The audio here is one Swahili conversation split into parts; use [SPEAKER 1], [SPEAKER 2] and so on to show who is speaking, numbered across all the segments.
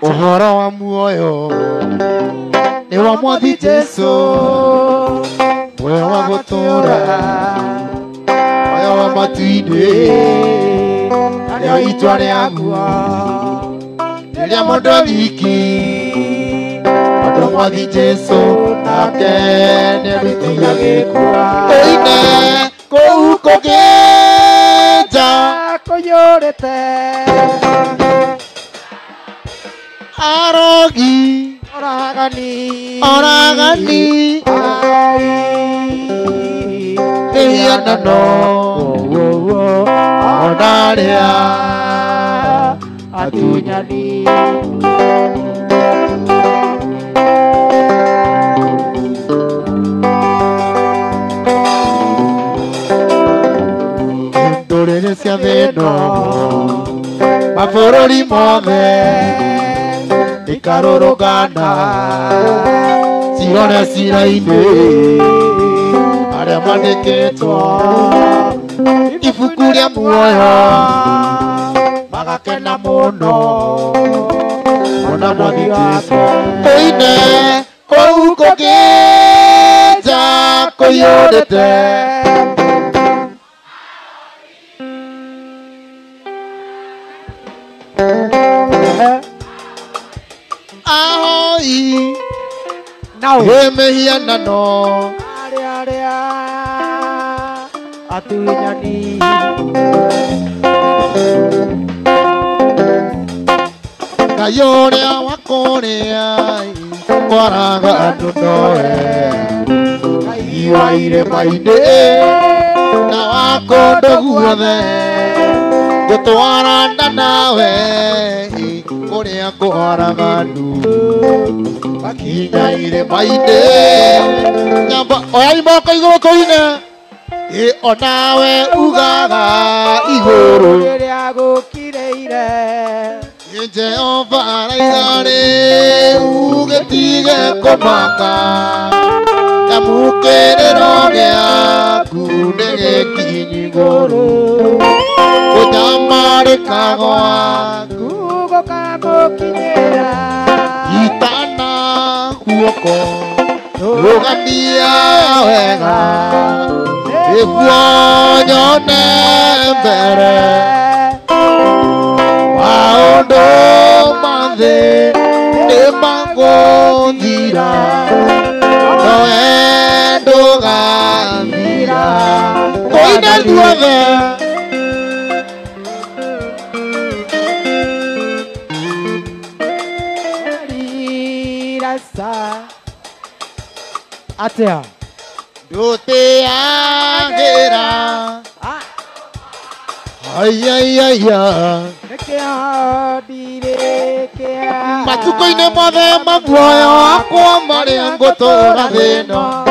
[SPEAKER 1] Uhoro wa muoyo ni wa Mwathi Jesu, muoyo wa gutura, muoyo wa matu-ini, nario itwa riaguo riria mundu thiki, mundu Mwathi Jesu nake niarutaga gikwa. Oine kuu kugija kuyurite arogi oragani iyanano onaria atunyani ndurire cia thino mabururi mothe ikarurugana cirore cira-ini aria mandikitwo ibuku ria muoyo magakena muno ona Mwathi Jesu. Oine kuu kugija kuyurite ahoi mehianano aria atunyani Ngai uria wakuria kwaraga andu nowe Ngai wa irima-ini na wa kundu guothe gutwarana nawe kuria kwaraganu bakinya irima-ini nyamba oyai moko iguru koine onawe ugaga iguru riria gukireire Jehova araigare ugetige kumaka kamukiriro giaku nigikinyi iguru kunyamarika gwaku gukagukinyira itana guoko rugamia wega niguo nyone mbere maundu mothe nimaguthira nowe ndugathira koine ithuothe atia ndutiagira ayayaya matuko-ini mothe mamuoyo wakwa maria ngutura thino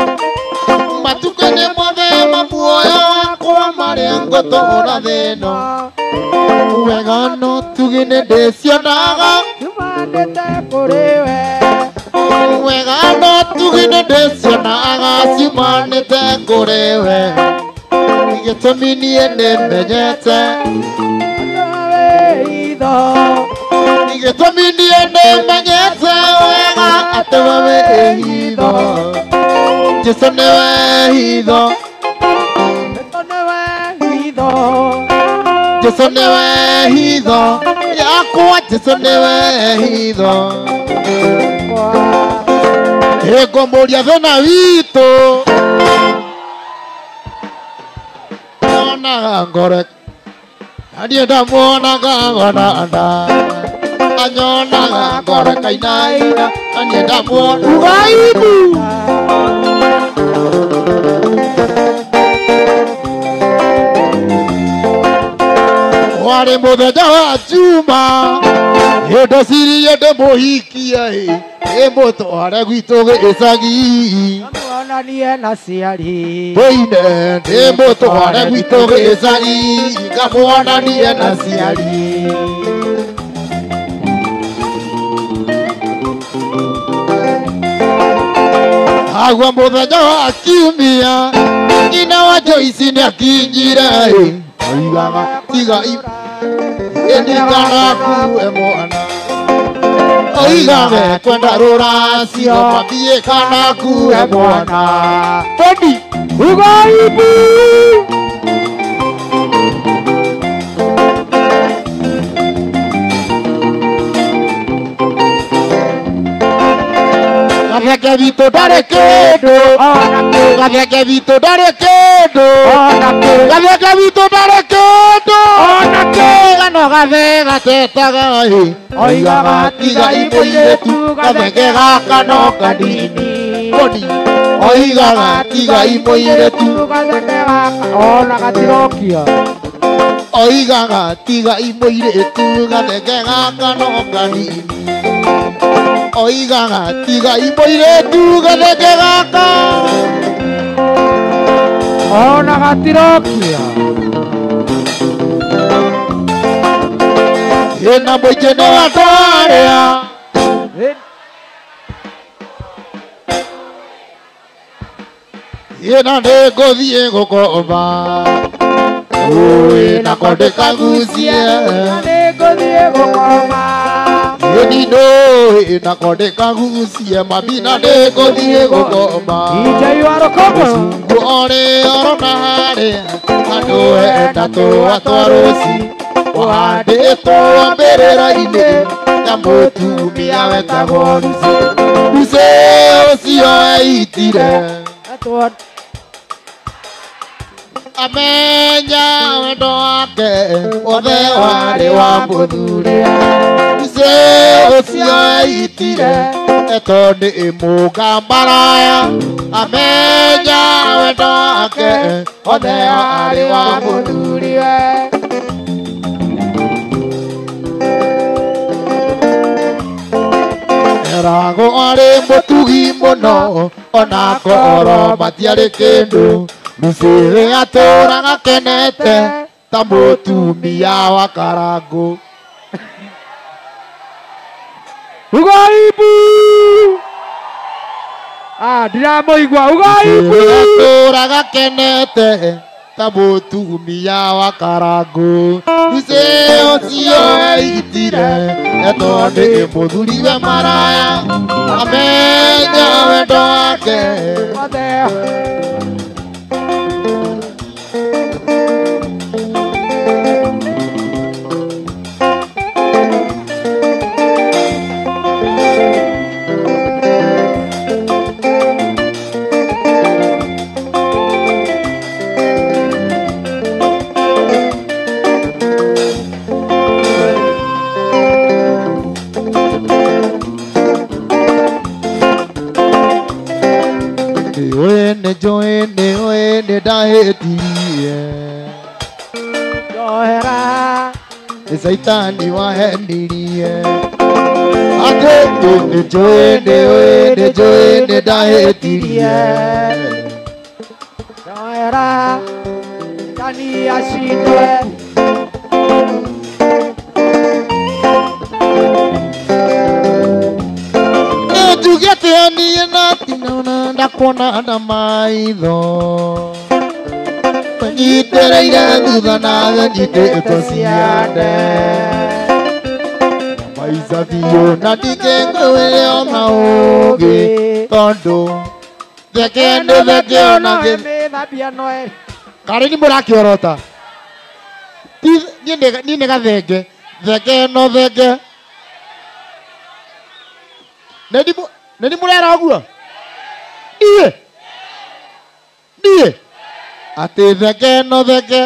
[SPEAKER 1] matuko-ini mothe mamuoyo wakwa maria ngutura thino wega no tugi ni ndicionaga tumanite kuriwe wega no tugi ni ndicionaga ciumanite kuriwe gitumi nie nimenyete gitumi nie nimenyete wega ati wewe ihitho Jesu niwe hitho Jesu niwe hitho yakwa Jesu niwe hitho ngũmũria thĩna witũ nyonaga ngore niĩ ndamuonaga ngonanda anyonaga ngore kainaina na niĩ ndamuona ugaibu warĩ mũthenya wa juma ndecirie ndĩmũhikie mũtware gwitũ gĩcagi ngamwonanie na ciari koine ndĩmũtware gwitũ gĩcagi ngamwonanie na ciari agua mũthenya wa kiumia nyina wa Joyce nĩakinyire oigaga tiga indikanaku mwana oigaga kwenda ruracio mambie kana kuhe mwana bodi ugaibu Gaveke vitu ndare kindu Gaveke vitu ndare kindu Gaveke vitu ndare kindu Gano gave gatetaga oigaga tiga imuiretu Gaveke gaka no kanini oigaga tiga imuiretu Gaveke gaka ona gatirokia oigaga tiga imuiretu Gaveke gaka no kanini oigaga tiga imuiretu Gaveke gaka ona gatirokia ena moike ne watwarea ena nĩngũthiĩ gũkomba nako ndĩkagucie nĩngũthiĩ gũkomba ĩni nako ndĩkagucie mami na nĩngũthiĩ gũkomba mũcungu orĩ orona harĩa andũ enda tũa twa rũci ũhandĩtwo mbĩrĩra-inĩ ya mũtumia wetagwo Lucy ũcio eitire amenya wendo wake wothe warĩ wa mũthuria Lucy ũcio eitire tondũ ĩmũnga maraya amenya wendo wake wothe warĩ wa mũthuria Erago arĩ mũtugi mũno ona koro matiarĩ kĩndũ Lucy atũraga kenete ta mũtumia wa Karangũ Ugaibu ndiramũigua Ugaibu atũraga kenete ta mũtumia wa Karangũ Lucy ũcio eitire tondũ ĩmũthuriwe maraya amenya wendo wake Joene ndahĩtirie njohera nĩ caitani wahenirie atĩ nĩ joene ndahĩtirie njohera caitani acindwe nĩnjugĩte niĩ na tinona ndakuona na maitho nyitĩrĩire thutha nawe nyitĩtwo ciande maica biũ na ndingĩngũĩre ona ũngĩ tondũ theke nĩ theke ona karĩ nĩ mũrakĩorota niĩ nĩ gathenge theke no thenge nĩ mũrera ũguo niĩ atĩ theke no theke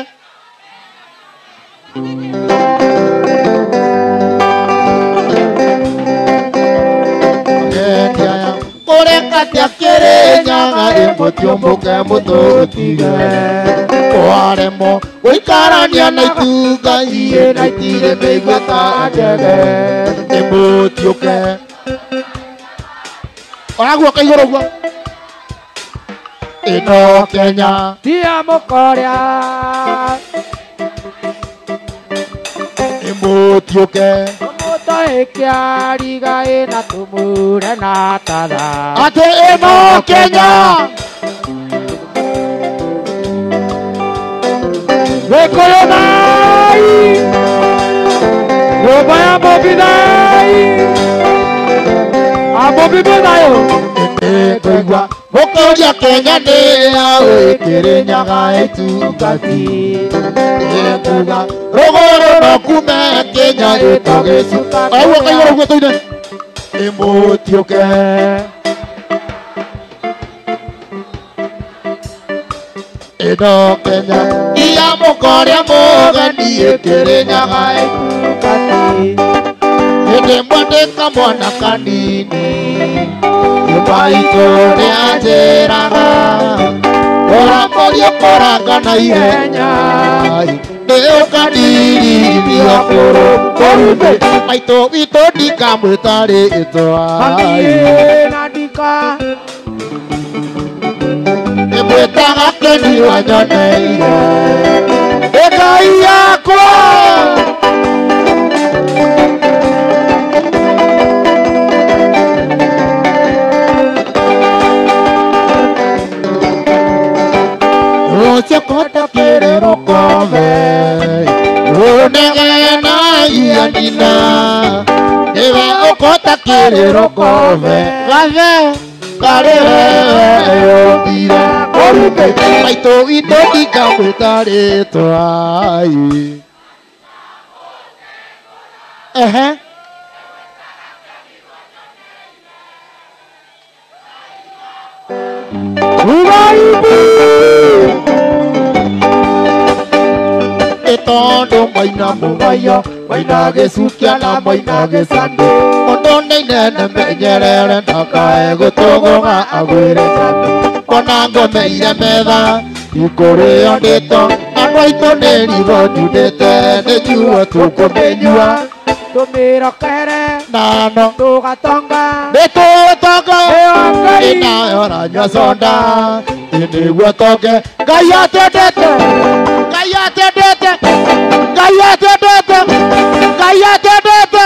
[SPEAKER 1] kũreka tia kĩrĩnyaga ĩmũtiũmbũke mũtũtige kwaremo gũikarania na itunga iĩ na itirĩ mĩigua ta njege ĩmũtiũke oraguoka igũrũ ũguo ĩno Kenya tia mũkorĩa ĩmũtiũke mũtahĩkia riga ĩna tũmure na tatha atĩ ĩno Kenya Gĩkũyũ thai nyũmba ya Bobi thai
[SPEAKER 2] Abubibi nayo.
[SPEAKER 1] Koigua Mukuria Kenya ni awe Kirinyaga itungati. Kuga rogoro no kume Kenya itagecuka. Ayo kaigua gwe toine. Imutioke. Ino Kenya iya mukoria mugani Kirinyaga itungati. Ede mwandika mwana kanini Yubaitore ajeraga Ora morio koranga na ihenya Neo kanini Bia koro Korube Maito ito dika mwetare ito
[SPEAKER 2] Handie nadika.
[SPEAKER 1] Mwetaga keni wanyoneire Eka iyakwa Roche kota kirero kove Unegena ianina Ewe okota kirero kove Gave Karere yobire Korube Maito ito dika mwetare toai Etondo maina mugayo Maina gesukia na maina gesande Ondone nene menyerere Nakae gutogoga agwire jande Konango meire metha Ikore ondito Anwaito nerigo njudete Nejuo tukumenyua
[SPEAKER 2] Tumirokere.
[SPEAKER 1] Nano
[SPEAKER 2] Tugatonga.
[SPEAKER 1] Nitutonga
[SPEAKER 2] Eongai.
[SPEAKER 1] Inaora nyua sonda Iniguo toke Gaya tedete Gaya tedete Gaya tedete Gaya tedete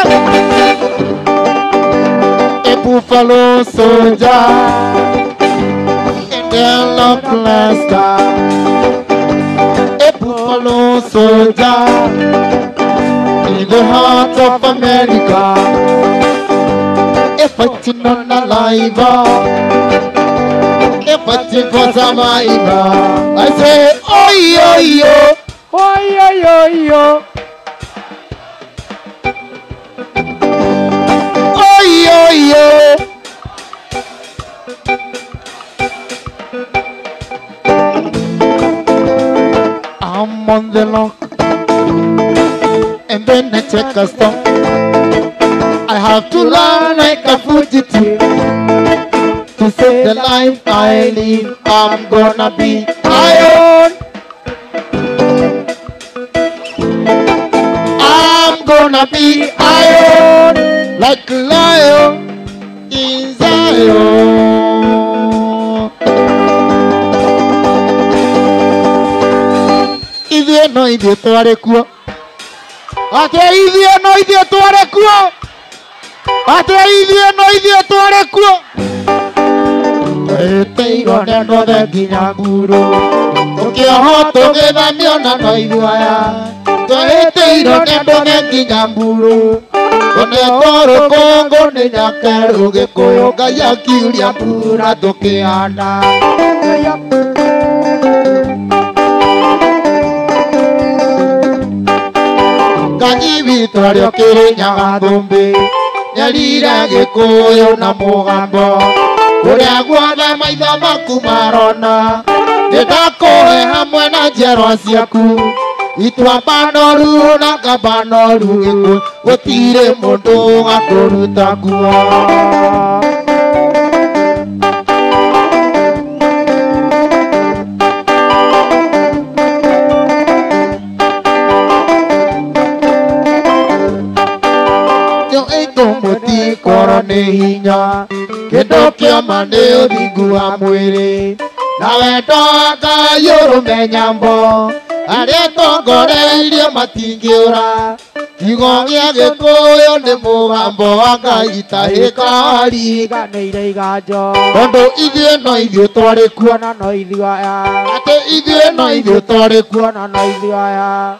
[SPEAKER 1] A buffalo soldier In the loveless star A buffalo soldier In the heart of America A fighting on a live A fighting for survivor I say oi oi oi
[SPEAKER 2] Oi oi oi oi.
[SPEAKER 1] Oi oi oi I'm on the lock And then I check a stop I have to run like a fugitive To save the life I live I'm gonna be iron I'm gonna be iron Like a lion in Zion Ithuĩ no ithuĩ twarĩ kuo Ate ithuĩ no ithuĩ twarĩ kuo Ate ithuĩ no ithuĩ twarĩ kuo Twĩtĩirwo nĩndothe nginya nguru Tũkĩohwo tũgĩthamio na no ithuĩ aya Twĩtĩirwo nĩndothe nginya nguru Tũnetwo rũkũngũ nĩ nyakerũ Gĩkũyũ Ngai akiuria mbura tũkĩhanda Ngai witũ arĩ o Kĩrĩnyaga thũmbĩ Nyerire Gĩkũyũ na mũgambo Kũrĩa guothe maitho maku marona Nĩndakũhe hamwe na njiarwa ciaku Ituamba noru na ngamba noru Gĩkũyũ gũtirĩ mũndũ ũgatũruta nguo Mũtikoro nĩ hinya kĩndũ kĩoma nĩ ũthingu wa mwĩrĩ na wendo wa Ngai ũrũmenya mbo arĩa tongoreirie matingĩũra kiugo gĩa Gĩkũyũ nĩ mũgambo wa Ngai tahĩka
[SPEAKER 2] riganĩire iganjo
[SPEAKER 1] tondũ ithuĩ no ithuĩ twarĩ kuo
[SPEAKER 2] na no ithuĩ aya
[SPEAKER 1] atĩ ithuĩ no ithuĩ twarĩ kuo
[SPEAKER 2] na no ithuĩ aya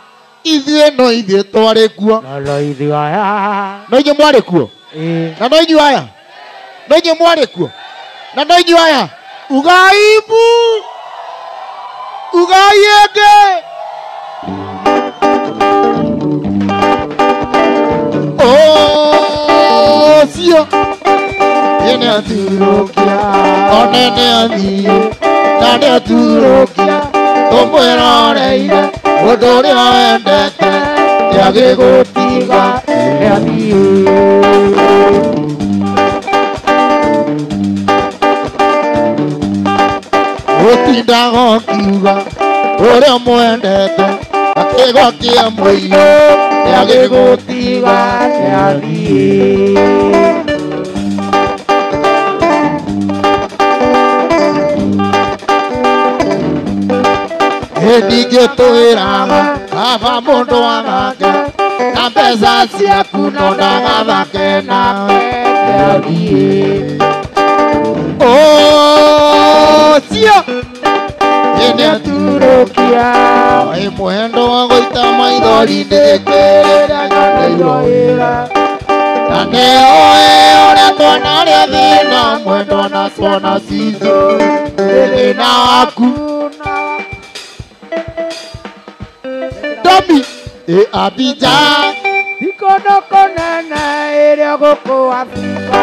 [SPEAKER 1] ithuĩ no ithuĩ twarĩ kuo
[SPEAKER 2] na no ithuĩ aya
[SPEAKER 1] no inyuĩ mwarĩ kuo na no inyuĩ aya Nonye mware kuo. Na nonye aya. Ugaibu. Ugaiege. Oh, sio. Yene aturokia. Onene ani. Nade aturokia. Tomwera reire. Odore aendete. Yage gotiga. Yadi. Otindago kiuga. Ore mwendete. Akego kia moyo. Yage gotiga. Yadi. Edige toirama, ava mondo amake, na pesa sia kuno na amake na pedi. Oh, sio. Yene turokia. Ai muendo wango itama idoli ndeke na nyoira. Nane oe ore tona le vina muendo na sona sizo. Ele na aku. Dobi e Abidjan
[SPEAKER 2] Ikono konene ere goko Afrika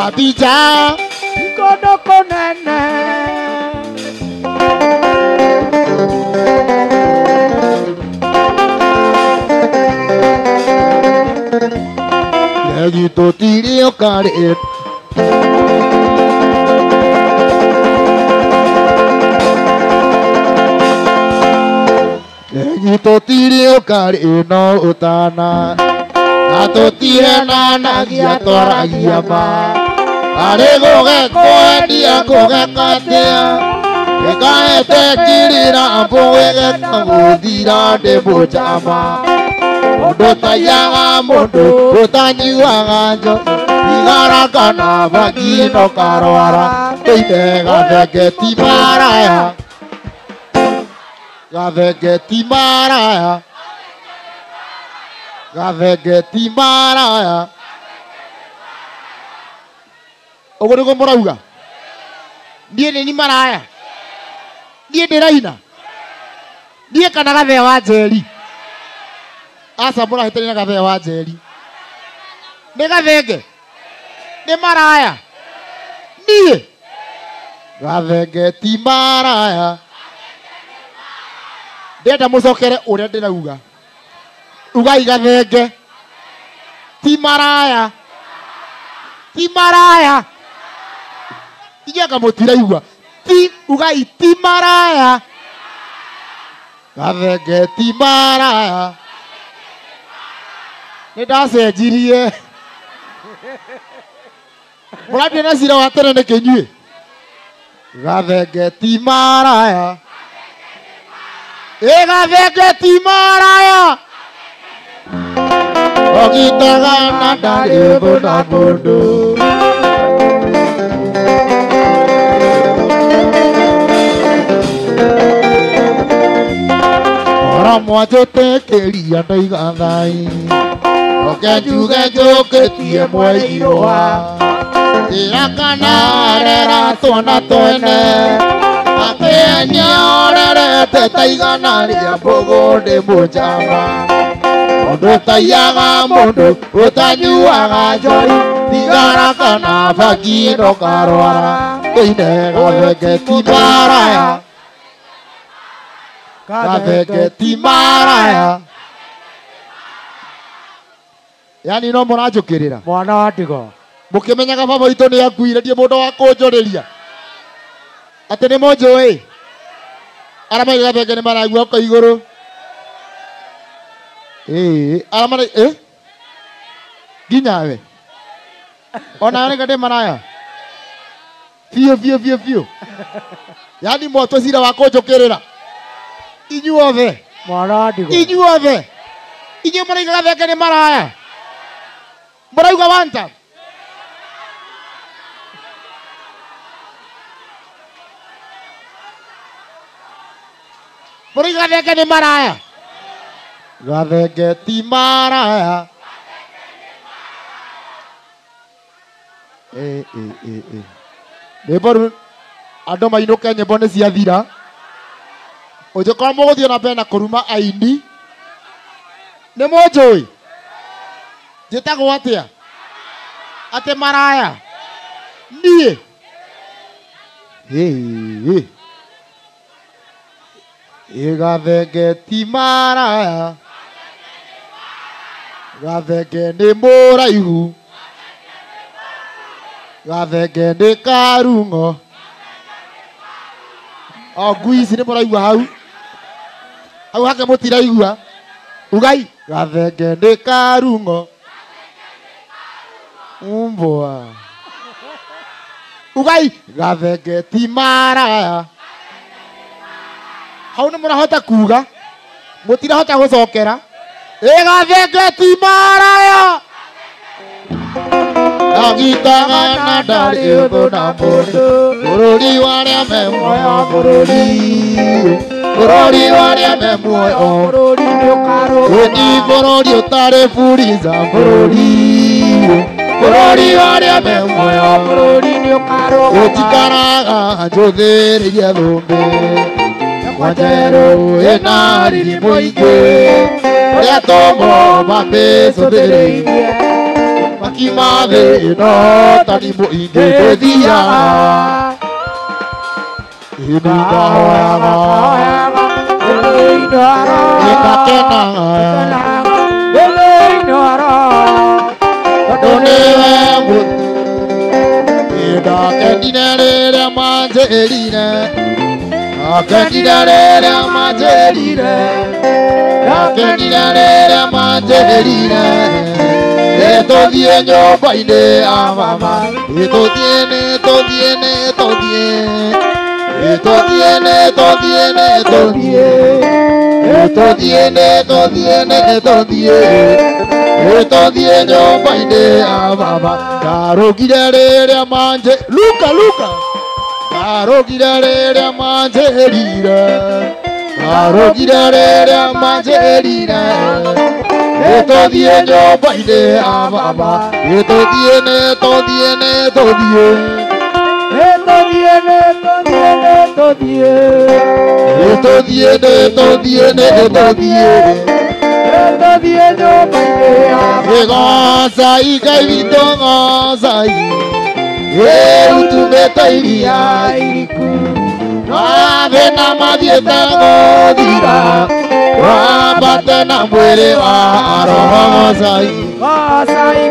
[SPEAKER 1] Abidjan
[SPEAKER 2] Ikono konene
[SPEAKER 1] Yagi to tiri o kare Ito tiri o kari no utana Nato tire na nagia tora gia ma Are goge koendia goge katea Eka ete kirira ampo ege tangudira de bochama Mondo tayaga mondo utanyiwa ganjo Igara kana vagino karoara Teine gavegeti maraya Gavegeti maraya Gavegeti maraya Ogore ko morauga Ndiye ni maraya Ndiye ndiraina Ndiye kana gave wa jeri Asa mbona hitani na gave wa jeri Ni gavege Ni maraya Ndiye Gavegeti maraya Ndenda mucokere uria ndirauga ugai gathenge ti maraya inyaka mutiraigua ti ugai ti maraya gathenge ti maraya nindacenjirie murambia na cira wa tene nĩ kĩnyuĩ gathenge ti maraya Gavegeti maraya Ogitaga na ndari bona mundu Ora mwajote keria ndaiga thai Okenjuge njukitie mweiroa Irakana rera tona twene Akenya orerete taigana ria mbogo ndi mujama Mundu taiyaga mundu utanyuaga njoi Tigara kana vagino karwara Teine gavegeti maraya Gavegeti maraya Yani no mũranjũkĩrĩra
[SPEAKER 2] Mwana wa ndigo
[SPEAKER 1] Mũkĩmenyaga baba witũ nĩ akuire ndie mũndũ wa kũnjũrĩria Ate nĩ mũnjũĩ Arama gavege nĩ maragua kwa igũrũ Arama Ginya we Ona yone ndĩ maraya Fiu Yani moto cira wa kũnjũkĩrĩra Inyuothe
[SPEAKER 2] Mwana wa ndigo
[SPEAKER 1] Inyuothe Inyuĩ mũraiga gavege nĩ maraya Mũrauga wanta Mũraiga gavege nĩ maraya Gavege ti maraya Neighbor, andå mainå ke nyä mbo nä ciathira å njä korwo må gå thiä na mbere na kå ruma aini nä må njå ä njä tagwo atä a atä maraya niä ä gathenge ti maraya gathenge nä må raihu gathenge nä karungo ngui ici nä må raigua hau hake må tiraigua ugai gathenge nä karungo mbwa ugai gathenge ti maraya hau nä må rahota kuga må tirahota gå cokera gathenge ti maraya agitaga na ndarä å thå na må ndå bå rå ri warä a me muoyo bå rå ri warä a me muoyo ni bå rå ri å tarä buriza bå rå ri warä a me muoyo å tikaraga njå thä rä rie thå mbä kwanjerå ä na riri må ingä rä a tomo mambä cå thä rä irie makima thä no tani må ingä ndä thiaga indahoyaga indakenaga tondå nä we indakenire rä rä a manjä rire akenire rä rä a manjä rire akenire rä rä a manjä rire nä thiä nyåmba-inä ya mama nä tå thiä nä tå thiä nä tå thiä nä tå thiä nä tå thiä nä tå thiä nä tå thiä nä tå thiä nä tå thiä nä tå thiä nyåmba-inä ya mama ndarå gire rä rä a manjä luka ndarå gire rä rä a manjä rire ndarå gire rä rä a manjä rire nä tå thiä nyåmba-inä ya mama nä tå thiä nä tå thiä nä tå thiä nä tå thiä nä tå thiä nä tå thiä nä tå thiä nä tå thiä nä tå thiä nyåmba-inä ya mama gocai ngai witå gocai utumä te iria iriku thä na mathiä te gå thira wambate na mwä rä wa roho gocai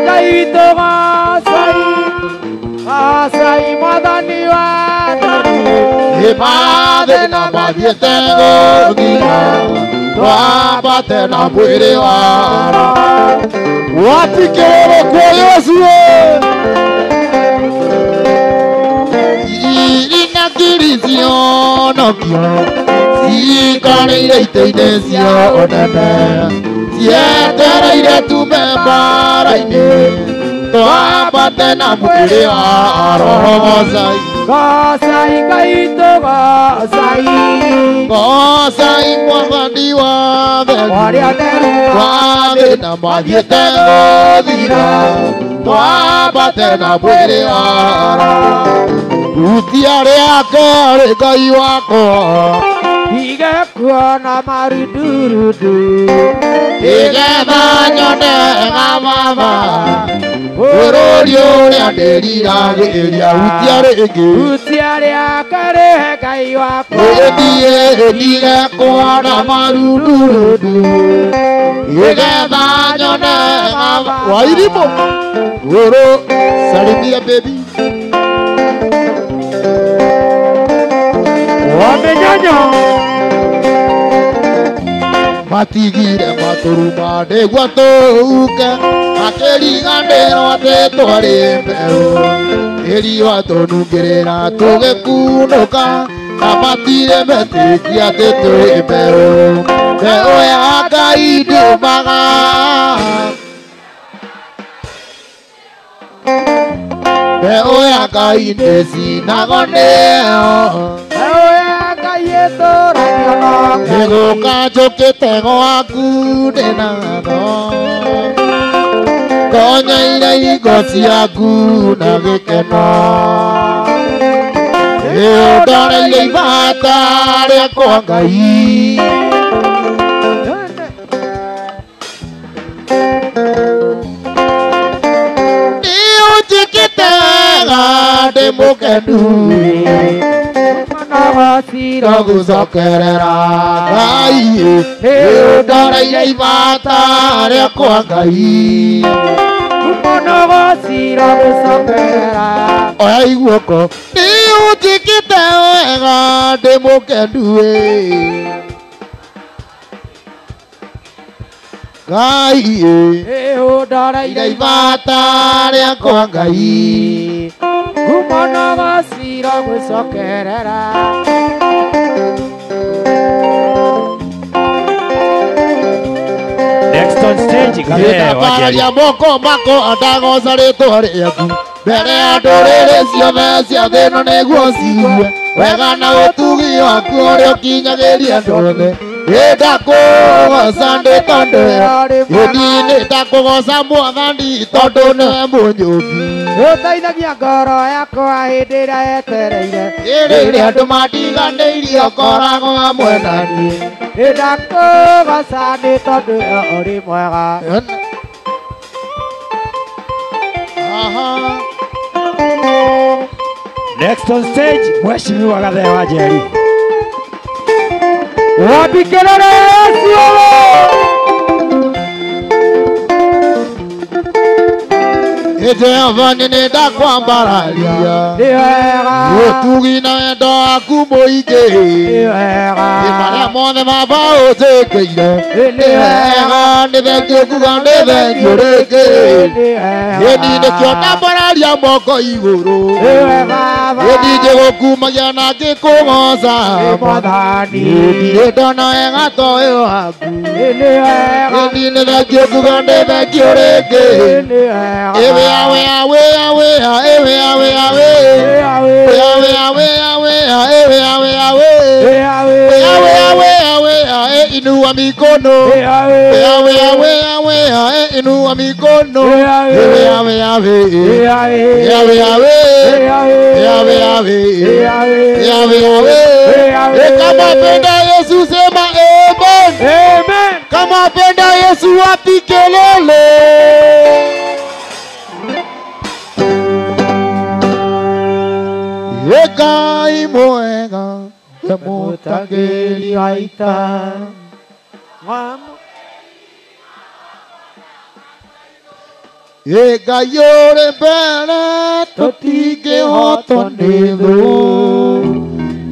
[SPEAKER 1] ngai witå gocai mwathani wa nä mathä na mathiä te gå thira wambate na mwä rä wa watikä rä kwo Yesu ngiri cionokio cikarä-ire itä-inä cia å nene cietereire tume mbara-inä twambate na mwä rä wa roho gocai ngai witå gocai mwathani wa theru twathä na mathiä te gå thira twambate na mwä rä wa rutia rĩake rĩ ngai wakwa igekuona marundurundu igetha nyonega mama bũrũri ũrĩa ndĩriragĩria rutia rĩake rĩhe ngai wakwa ĩthiĩ ndigekuona marundurundu igetha nyonega Wairimu gũrũ salimia baby wamenyanyo matigire matũruma nĩguo tũke makĩriganĩrwo atĩ twarĩ mbeũ ĩriũa tũnungĩrĩra tũgĩkunũka na matirĩ metĩkia atĩ twĩ mbeũ mbeũ ya Ngai ndiumaga mbeũ ya Ngai ndĩcinagwo nĩyo nĩgũka njũkĩte gwaku ndĩ na tho Konyaire ingo ciaku na gĩkeno Ndoreire ibata rĩakwa Ngai Nĩũnjĩkĩte wega ndĩ mũkenu Gũcokerera Ngai Nĩũndoreire ibata rĩakwa Ngai Oya iguoko Nĩũnjĩkĩte wega ndĩ mũkenu Ngai Nĩũndoreire ibata rĩakwa Ngai
[SPEAKER 3] Next on stage,
[SPEAKER 1] Ndabararia moko mako ndagoca rĩtwa rĩaku mbere ya ndũrĩrĩ ciothe cia thĩ ĩno nĩguo cigue wega na ũtugi waku ũrĩa ũkinyagĩria andũ othe Ndakũgoca ndĩ tondũ Ĩni ndakũgoca Mwathani tondũ nĩwe mũnyũmbi
[SPEAKER 2] Ũteithagia ngoro yakwa hĩndĩ ĩrĩa yetereire
[SPEAKER 1] Rĩrĩa andũ mandiganĩirie ũkoragwo hamwe na niĩ
[SPEAKER 2] Ndakũgoca ndĩ tondũ ũrĩ mwega
[SPEAKER 3] Next on stage, Mheshimiwa Gathee wa Njeri.
[SPEAKER 2] Wapi kelele Yesu
[SPEAKER 1] Jehova nĩndakwambararia Ũtugi na wendo waku mũingĩ Marĩa mothe Baba ũnjĩkĩire Nĩ wega nĩ thengiũ kuga nĩ thengiũ rĩngĩ Ĩni nĩkĩo ndambararia moko igũrũ Ĩni njĩgũkumagia na ngĩkũgoca Ndirĩ ndona wega ta ũyũ waku Ĩni nĩ thengiũ kuga nĩ thengiũ rĩngĩ Ewe awe awe awe ewe awe awe ewe awe awe ewe awe awe ewe awe awe inua mikono ewe awe awe inua mikono ewe awe awe ewe awe ewe awe awe kama penda Yesu sema amen
[SPEAKER 2] Amen
[SPEAKER 1] kama penda Yesu wapi kelele Ngai mwega mũtangĩri waita Ngai ũrĩ mbere tũtingĩhotwo nĩ thũ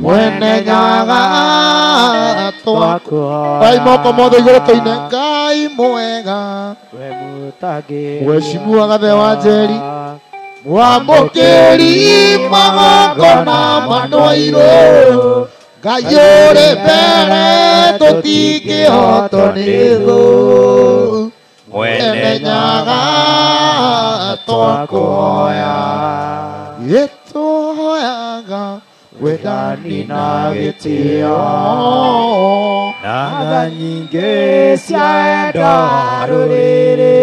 [SPEAKER 1] mwene nyaga twakwa moko mothe igũrũ tũine Ngai mwega Mheshimiwa Gathee wa Njeri Mwamũkĩri magongona manwairũ Ngai ũrĩ mbere tũtingĩhotwo nĩ thũ mwene nyaga twakũhoya Gĩtũhoyaga wendani na gĩtĩo
[SPEAKER 3] Na tha nyingĩ cia wendo rũrĩrĩ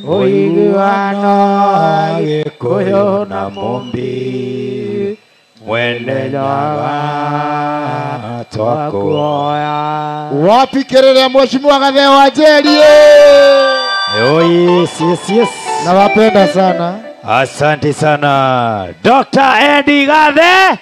[SPEAKER 2] Ũiguano Gĩkũyũ na Mũmbi
[SPEAKER 3] mwene nyaga twakuoya.
[SPEAKER 1] Wapi kelele ya Mheshimiwa Gathee wa Njeri?
[SPEAKER 3] Oh yes, yes, yes.
[SPEAKER 1] Nawapenda sana.
[SPEAKER 3] Asante sana Dr. Eddie Gathee.